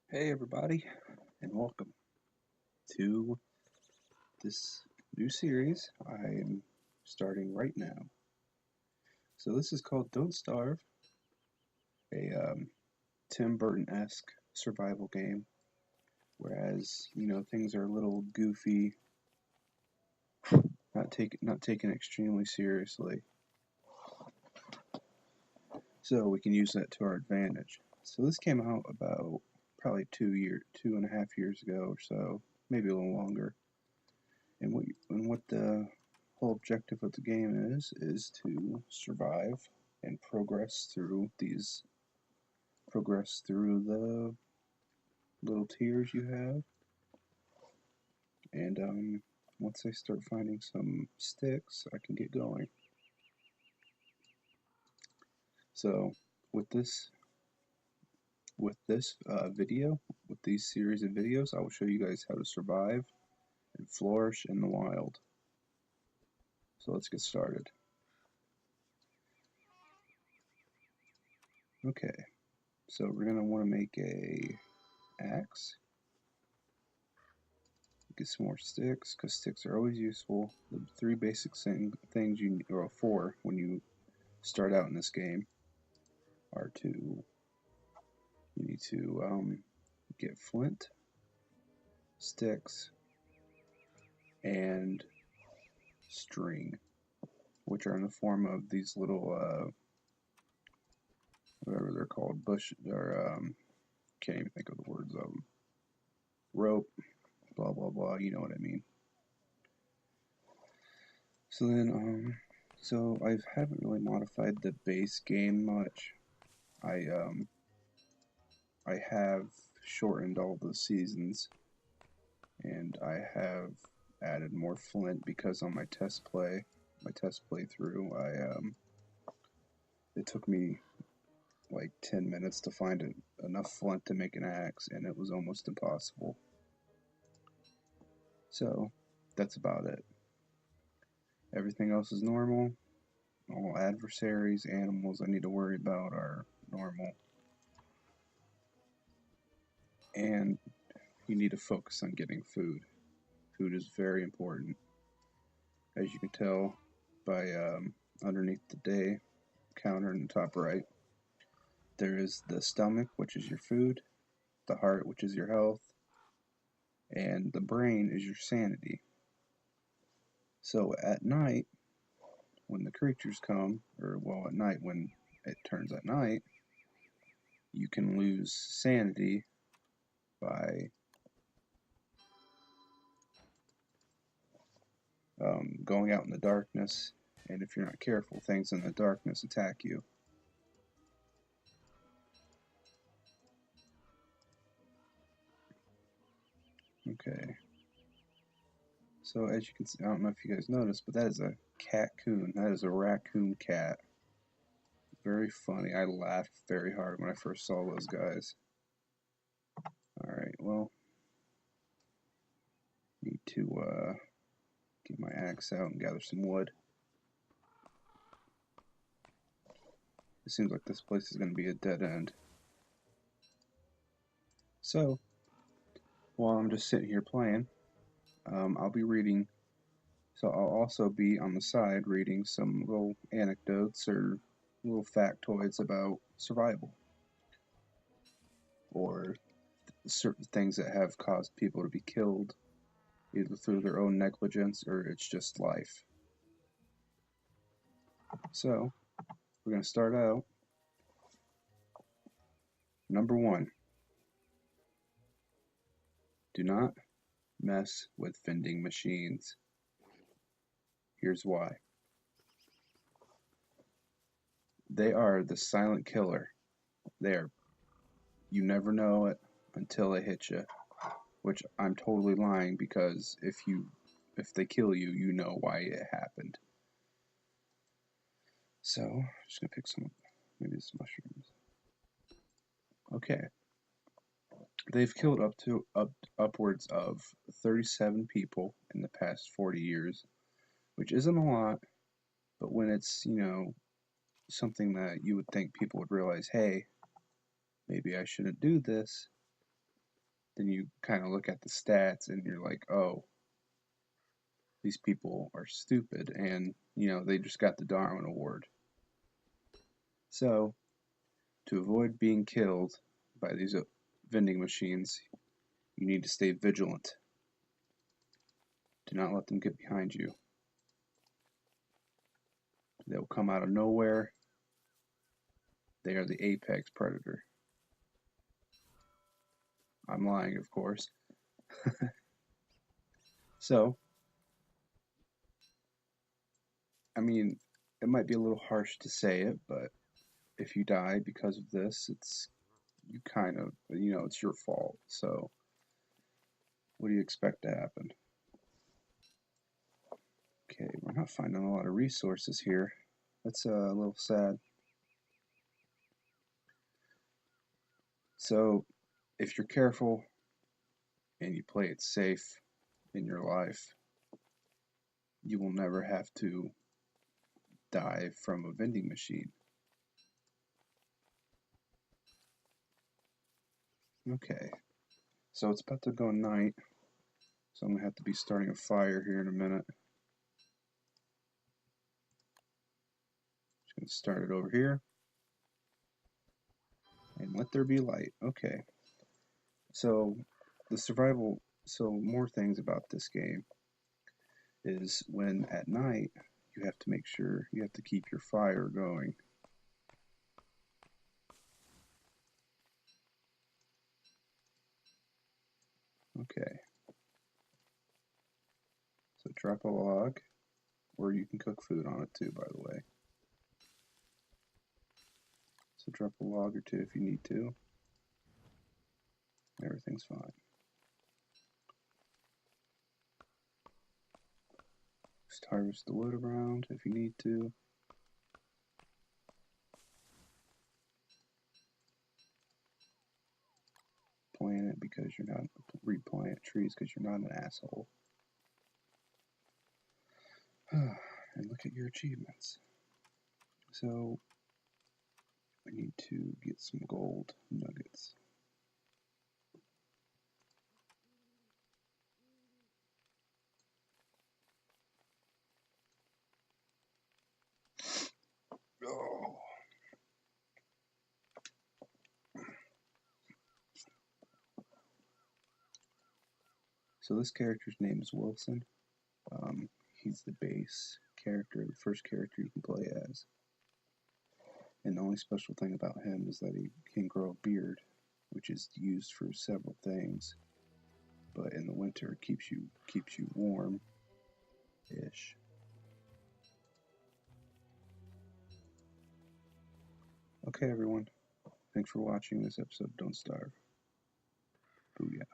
Hey everybody, and welcome to this new series I'm starting right now. So this is called Don't Starve, a Tim Burton-esque survival game, whereas things are a little goofy, not taken extremely seriously. So we can use that to our advantage. So this came out about probably 2.5 years ago or so, maybe a little longer. And what the whole objective of the game is to survive and progress through the little tiers you have. And once I start finding some sticks, I can get going. So with this video, with these series of videos, I will show you guys how to survive and flourish in the wild. So let's get started. Okay, so we're gonna want to make a axe. Get some more sticks, because sticks are always useful. The three basic things you need, or four when you start out in this game, are you need to get flint, sticks, and string, which are in the form of these little whatever they're called, bush, or can't even think of the words of them. Rope, blah blah blah. You know what I mean. So then, so I haven't really modified the base game much. I have shortened all the seasons, and I have added more flint because on my test playthrough, it took me like 10 minutes to find enough flint to make an axe, and it was almost impossible. So that's about it. Everything else is normal. All adversaries, animals I need to worry about are normal. And you need to focus on getting food. Food is very important. As you can tell by underneath the day counter in the top right, there is the stomach, which is your food, the heart, which is your health, and the brain is your sanity. So at night, when the creatures come, or well, at night when it turns at night, you can lose sanity by going out in the darkness, and if you're not careful, things in the darkness attack you. Okay. So as you can see, I don't know if you guys noticed, but that is a cat-coon. That is a raccoon cat. Very funny. I laughed very hard when I first saw those guys. Alright, well, need to get my axe out and gather some wood. It seems like this place is going to be a dead end. So, while I'm just sitting here playing, I'll be reading. So I'll also be on the side reading some little anecdotes or little factoids about survival, or certain things that have caused people to be killed, either through their own negligence or it's just life. So, we're going to start out. Number 1. Do not mess with vending machines. Here's why. They are the silent killer. You never know it until they hit you, which I'm totally lying, because if they kill you, you know why it happened. So, I'm just gonna pick maybe some mushrooms. Okay. They've killed upwards of 37 people in the past 40 years, which isn't a lot, but when it's, something that you would think people would realize, hey, maybe I shouldn't do this, then you kind of look at the stats and you're like, oh, these people are stupid, and they just got the Darwin Award. So to avoid being killed by these vending machines, you need to stay vigilant. Do not let them get behind you. They'll come out of nowhere. They are the apex predator. I'm lying, of course. So, I mean, it might be a little harsh to say it, but if you die because of this, it's it's your fault. So, what do you expect to happen? Okay, we're not finding a lot of resources here. That's a little sad. So, if you're careful and you play it safe in your life, you will never have to die from a vending machine. Okay, so it's about to go night, so I'm going to have to be starting a fire here in a minute. Just going to start it over here. And let there be light. Okay, so more things about this game is when at night you have to make sure you have to keep your fire going. Okay, so drop a log, or you can cook food on it too, by the way. So drop a log or two if you need to. Everything's fine. Just harvest the wood around if you need to. Plant it because you're not, replant trees because you're not an asshole. And look at your achievements. So I need to get some gold nuggets. Oh. So this character's name is Wilson. He's the base character, the first character you can play as. And the only special thing about him is that he can grow a beard, which is used for several things. But in the winter, it keeps you warm-ish. Okay, everyone. Thanks for watching this episode of Don't Starve. Booyah.